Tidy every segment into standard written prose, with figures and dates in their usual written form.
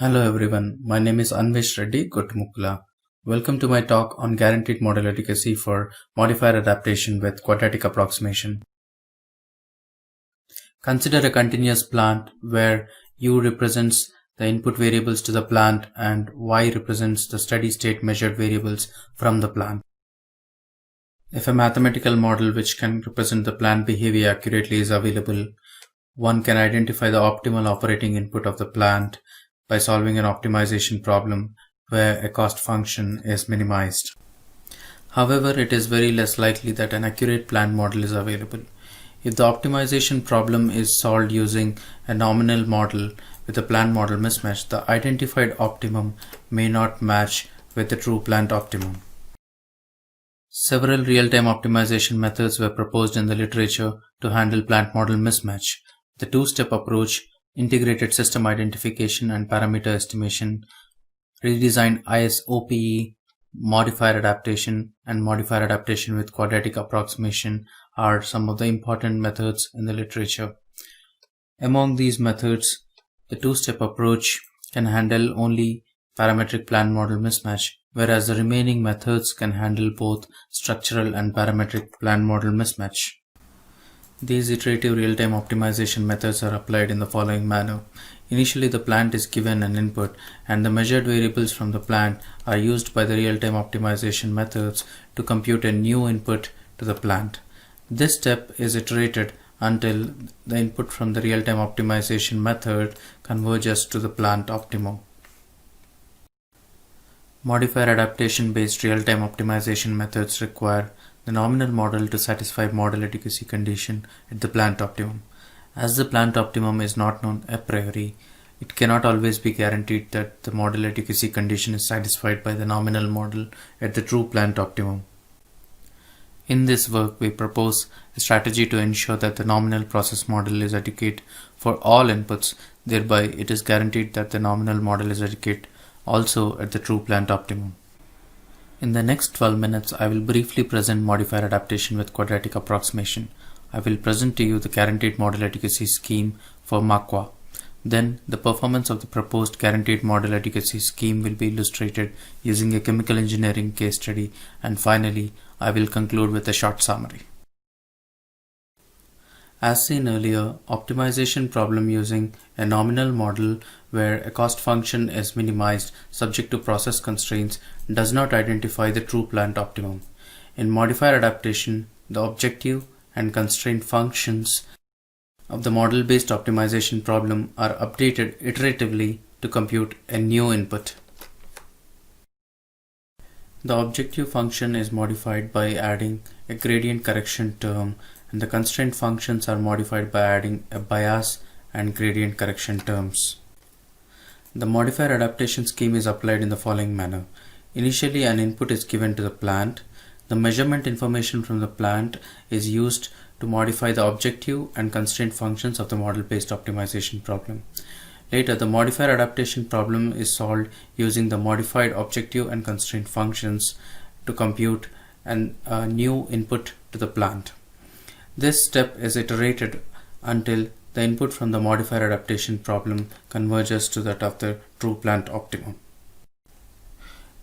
Hello everyone, my name is Anvesh Reddy Gottumukula. Welcome to my talk on guaranteed model efficacy for modifier adaptation with quadratic approximation. Consider a continuous plant where U represents the input variables to the plant and Y represents the steady state measured variables from the plant. If a mathematical model which can represent the plant behavior accurately is available, one can identify the optimal operating input of the plant by solving an optimization problem where a cost function is minimized. However, it is very less likely that an accurate plant model is available. If the optimization problem is solved using a nominal model with a plant model mismatch, the identified optimum may not match with the true plant optimum. Several real-time optimization methods were proposed in the literature to handle plant model mismatch. The two-step approach, integrated system identification and parameter estimation, redesigned ISOPE, modifier adaptation, and modifier adaptation with quadratic approximation are some of the important methods in the literature. Among these methods, the two-step approach can handle only parametric plant model mismatch, whereas the remaining methods can handle both structural and parametric plant model mismatch. These iterative real-time optimization methods are applied in the following manner. Initially, the plant is given an input, and the measured variables from the plant are used by the real-time optimization methods to compute a new input to the plant. This step is iterated until the input from the real-time optimization method converges to the plant optimum. Modifier adaptation based real-time optimization methods require the nominal model to satisfy model adequacy condition at the plant optimum. As the plant optimum is not known a priori, it cannot always be guaranteed that the model adequacy condition is satisfied by the nominal model at the true plant optimum. In this work, we propose a strategy to ensure that the nominal process model is adequate for all inputs, thereby it is guaranteed that the nominal model is adequate also at the true plant optimum. In the next 12 minutes, I will briefly present modifier adaptation with quadratic approximation. I will present to you the guaranteed model adequacy scheme for MAQUA. Then, the performance of the proposed guaranteed model adequacy scheme will be illustrated using a chemical engineering case study, and finally, I will conclude with a short summary. As seen earlier, optimization problem using a nominal model where a cost function is minimized subject to process constraints does not identify the true plant optimum. In modifier adaptation, the objective and constraint functions of the model-based optimization problem are updated iteratively to compute a new input. The objective function is modified by adding a gradient correction term, and the constraint functions are modified by adding a bias and gradient correction terms. The modifier adaptation scheme is applied in the following manner. Initially, an input is given to the plant. The measurement information from the plant is used to modify the objective and constraint functions of the model-based optimization problem. Later, the modifier adaptation problem is solved using the modified objective and constraint functions to compute a new input to the plant. This step is iterated until the input from the modifier adaptation problem converges to that of the true plant optimum.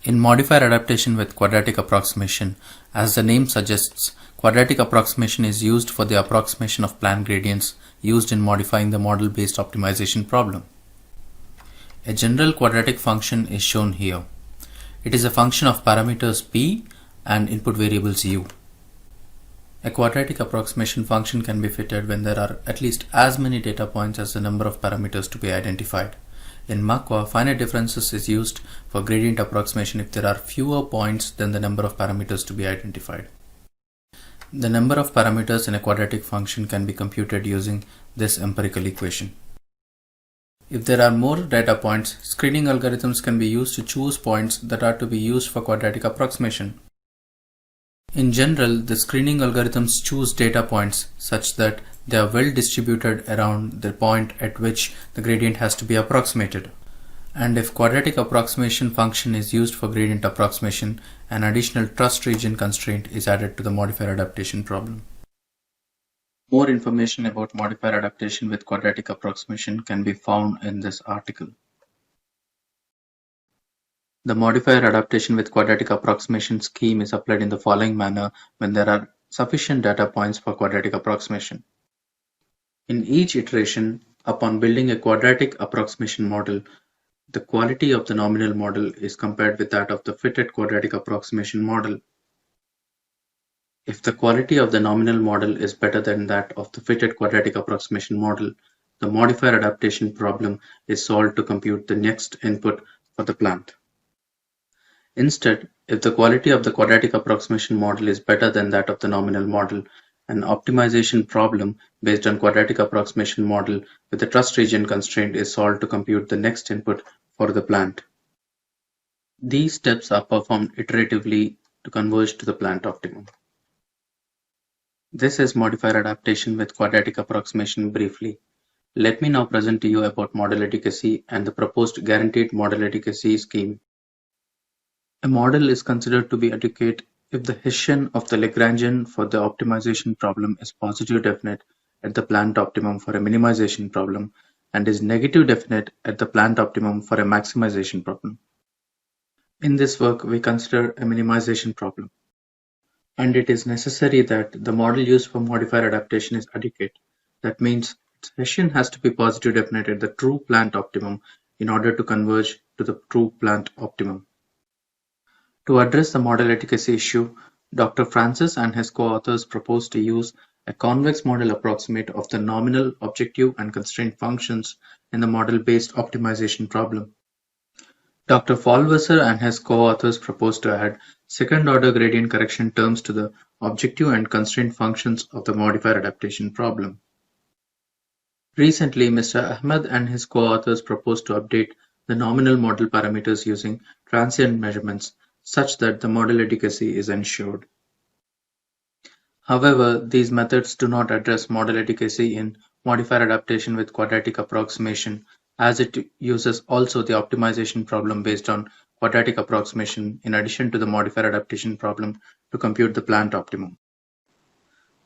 In modifier adaptation with quadratic approximation, as the name suggests, quadratic approximation is used for the approximation of plant gradients used in modifying the model-based optimization problem. A general quadratic function is shown here. It is a function of parameters p and input variables u. A quadratic approximation function can be fitted when there are at least as many data points as the number of parameters to be identified. In MAQUA, finite differences is used for gradient approximation if there are fewer points than the number of parameters to be identified. The number of parameters in a quadratic function can be computed using this empirical equation. If there are more data points, screening algorithms can be used to choose points that are to be used for quadratic approximation. In general, the screening algorithms choose data points such that they are well distributed around the point at which the gradient has to be approximated. And if quadratic approximation function is used for gradient approximation, an additional trust region constraint is added to the modifier adaptation problem. More information about modifier adaptation with quadratic approximation can be found in this article. The modifier adaptation with quadratic approximation scheme is applied in the following manner when there are sufficient data points for quadratic approximation. In each iteration, upon building a quadratic approximation model, the quality of the nominal model is compared with that of the fitted quadratic approximation model. If the quality of the nominal model is better than that of the fitted quadratic approximation model, the modifier adaptation problem is solved to compute the next input for the plant. Instead, if the quality of the quadratic approximation model is better than that of the nominal model, an optimization problem based on quadratic approximation model with the trust region constraint is solved to compute the next input for the plant. These steps are performed iteratively to converge to the plant optimum. This is modifier adaptation with quadratic approximation briefly. Let me now present to you about model adequacy and the proposed guaranteed model adequacy scheme. A model is considered to be adequate if the Hessian of the Lagrangian for the optimization problem is positive definite at the plant optimum for a minimization problem and is negative definite at the plant optimum for a maximization problem. In this work, we consider a minimization problem, and it is necessary that the model used for modifier adaptation is adequate. That means its Hessian has to be positive definite at the true plant optimum in order to converge to the true plant optimum. To address the model adequacy issue, Doctor Francis and his co-authors proposed to use a convex model approximate of the nominal, objective, and constraint functions in the model-based optimization problem. Dr. Fallwasser and his co-authors proposed to add second-order gradient correction terms to the objective and constraint functions of the modifier adaptation problem. Recently, Mr. Ahmed and his co-authors proposed to update the nominal model parameters using transient measurements such that the model adequacy is ensured. However, these methods do not address model adequacy in modifier adaptation with quadratic approximation, as it uses also the optimization problem based on quadratic approximation in addition to the modifier adaptation problem to compute the plant optimum.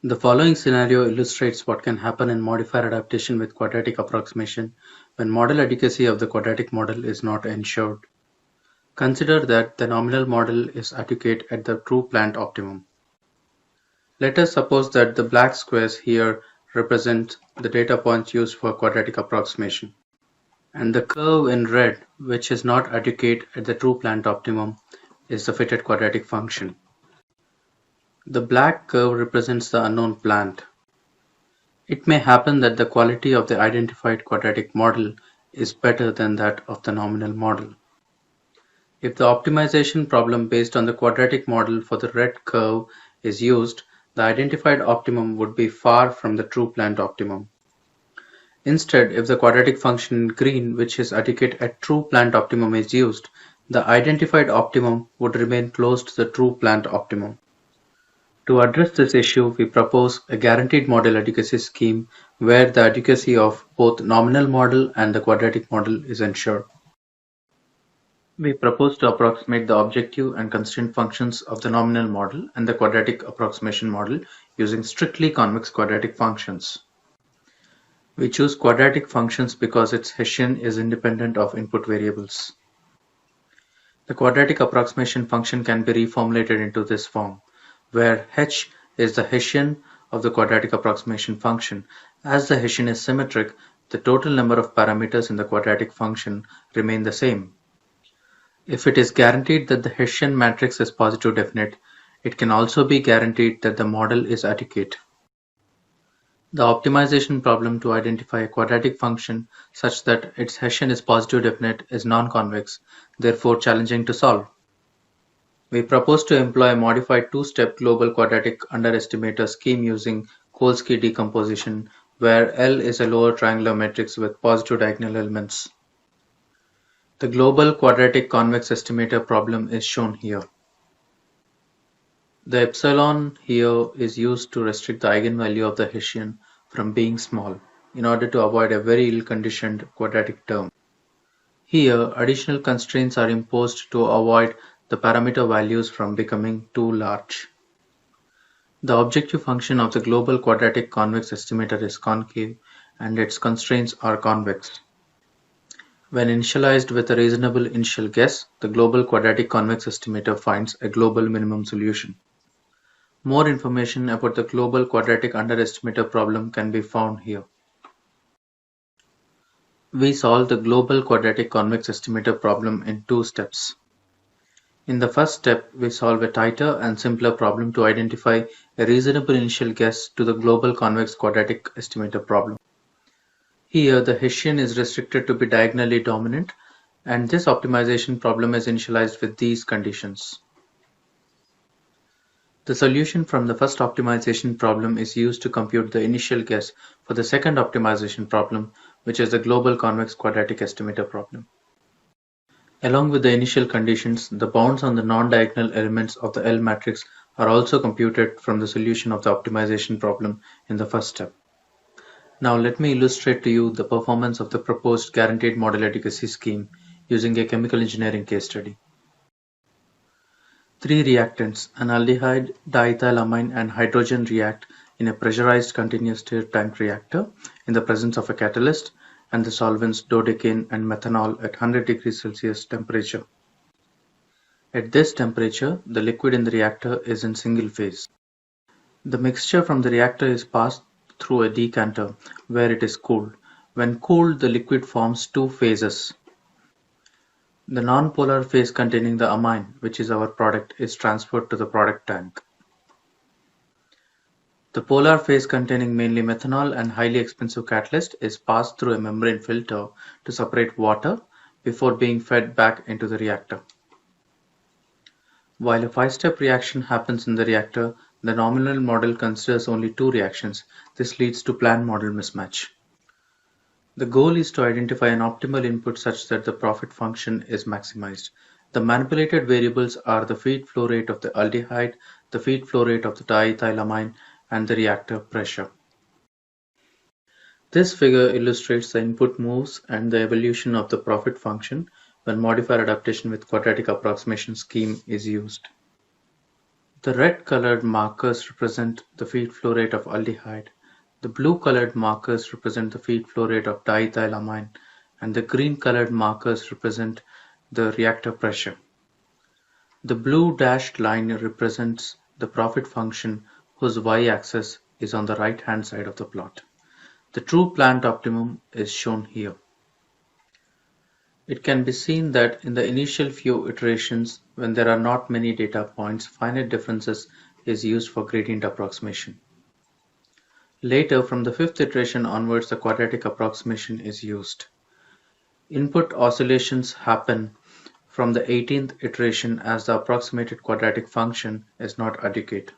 The following scenario illustrates what can happen in modifier adaptation with quadratic approximation when model adequacy of the quadratic model is not ensured. Consider that the nominal model is adequate at the true plant optimum. Let us suppose that the black squares here represent the data points used for quadratic approximation, and the curve in red, which is not adequate at the true plant optimum, is the fitted quadratic function. The black curve represents the unknown plant. It may happen that the quality of the identified quadratic model is better than that of the nominal model. If the optimization problem based on the quadratic model for the red curve is used, the identified optimum would be far from the true plant optimum. Instead, if the quadratic function in green, which is adequate at true plant optimum, is used, the identified optimum would remain close to the true plant optimum. To address this issue, we propose a guaranteed model adequacy scheme where the adequacy of both nominal model and the quadratic model is ensured. We propose to approximate the objective and constraint functions of the nominal model and the quadratic approximation model using strictly convex quadratic functions. We choose quadratic functions because its Hessian is independent of input variables. The quadratic approximation function can be reformulated into this form, where h is the Hessian of the quadratic approximation function. As the Hessian is symmetric, the total number of parameters in the quadratic function remain the same. If it is guaranteed that the Hessian matrix is positive definite, it can also be guaranteed that the model is adequate. The optimization problem to identify a quadratic function such that its Hessian is positive definite is non-convex, therefore challenging to solve. We propose to employ a modified two-step global quadratic underestimator scheme using Kolsky decomposition, where L is a lower triangular matrix with positive diagonal elements. The global quadratic convex estimator problem is shown here. The epsilon here is used to restrict the eigenvalue of the Hessian from being small in order to avoid a very ill-conditioned quadratic term. Here, additional constraints are imposed to avoid the parameter values from becoming too large. The objective function of the global quadratic convex estimator is concave and its constraints are convex. When initialized with a reasonable initial guess, the global quadratic convex estimator finds a global minimum solution. More information about the global quadratic underestimator problem can be found here. We solve the global quadratic convex estimator problem in two steps. In the first step, we solve a tighter and simpler problem to identify a reasonable initial guess to the global convex quadratic estimator problem. Here, the Hessian is restricted to be diagonally dominant, and this optimization problem is initialized with these conditions. The solution from the first optimization problem is used to compute the initial guess for the second optimization problem, which is the global convex quadratic estimator problem. Along with the initial conditions, the bounds on the non-diagonal elements of the L matrix are also computed from the solution of the optimization problem in the first step. Now let me illustrate to you the performance of the proposed guaranteed model adequacy scheme using a chemical engineering case study. Three reactants, an aldehyde, diethylamine, and hydrogen react in a pressurized continuous stir tank reactor in the presence of a catalyst and the solvents dodecaine and methanol at 100 degrees Celsius temperature. At this temperature, the liquid in the reactor is in single phase. The mixture from the reactor is passed through a decanter where it is cooled. When cooled, the liquid forms two phases. The nonpolar phase containing the amine, which is our product, is transferred to the product tank. The polar phase containing mainly methanol and highly expensive catalyst is passed through a membrane filter to separate water before being fed back into the reactor. While a 5-step reaction happens in the reactor, the nominal model considers only two reactions. This leads to planned model mismatch. The goal is to identify an optimal input such that the profit function is maximized. The manipulated variables are the feed flow rate of the aldehyde, the feed flow rate of the diethylamine, and the reactor pressure. This figure illustrates the input moves and the evolution of the profit function when modifier adaptation with quadratic approximation scheme is used. The red-colored markers represent the feed flow rate of aldehyde. The blue-colored markers represent the feed flow rate of diethylamine, and the green-colored markers represent the reactor pressure. The blue dashed line represents the profit function whose y-axis is on the right-hand side of the plot. The true plant optimum is shown here. It can be seen that in the initial few iterations, when there are not many data points, finite differences is used for gradient approximation. Later, from the 5th iteration onwards, the quadratic approximation is used. Input oscillations happen from the 18th iteration as the approximated quadratic function is not adequate.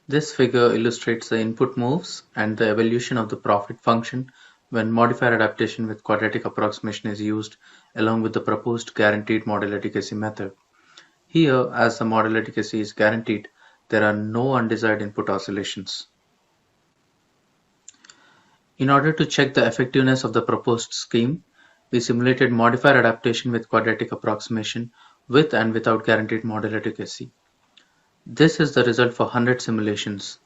This figure illustrates the input moves and the evolution of the profit function when modifier adaptation with quadratic approximation is used along with the proposed guaranteed model adequacy method. Here, as the model adequacy is guaranteed, there are no undesired input oscillations. In order to check the effectiveness of the proposed scheme, we simulated modifier adaptation with quadratic approximation with and without guaranteed model adequacy. This is the result for 100 simulations.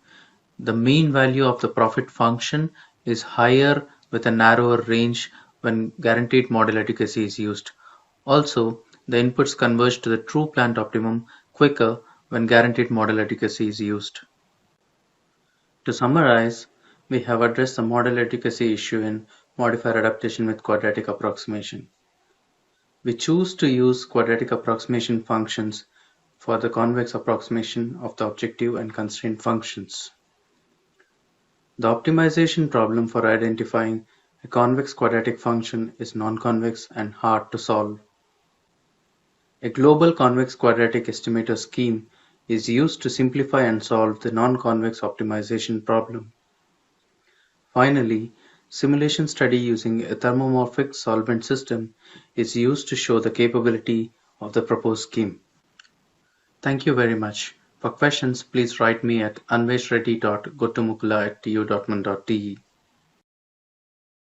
The mean value of the profit function is higher with a narrower range when guaranteed model adequacy is used. Also, the inputs converge to the true plant optimum quicker when guaranteed model adequacy is used. To summarize, we have addressed the model adequacy issue in modifier adaptation with quadratic approximation. We choose to use quadratic approximation functions for the convex approximation of the objective and constraint functions. The optimization problem for identifying a convex quadratic function is non-convex and hard to solve. A global convex quadratic estimator scheme is used to simplify and solve the non-convex optimization problem. Finally, simulation study using a thermomorphic solvent system is used to show the capability of the proposed scheme. Thank you very much. For questions, please write me at anveshreddy.gottumukula@tu.mun.de.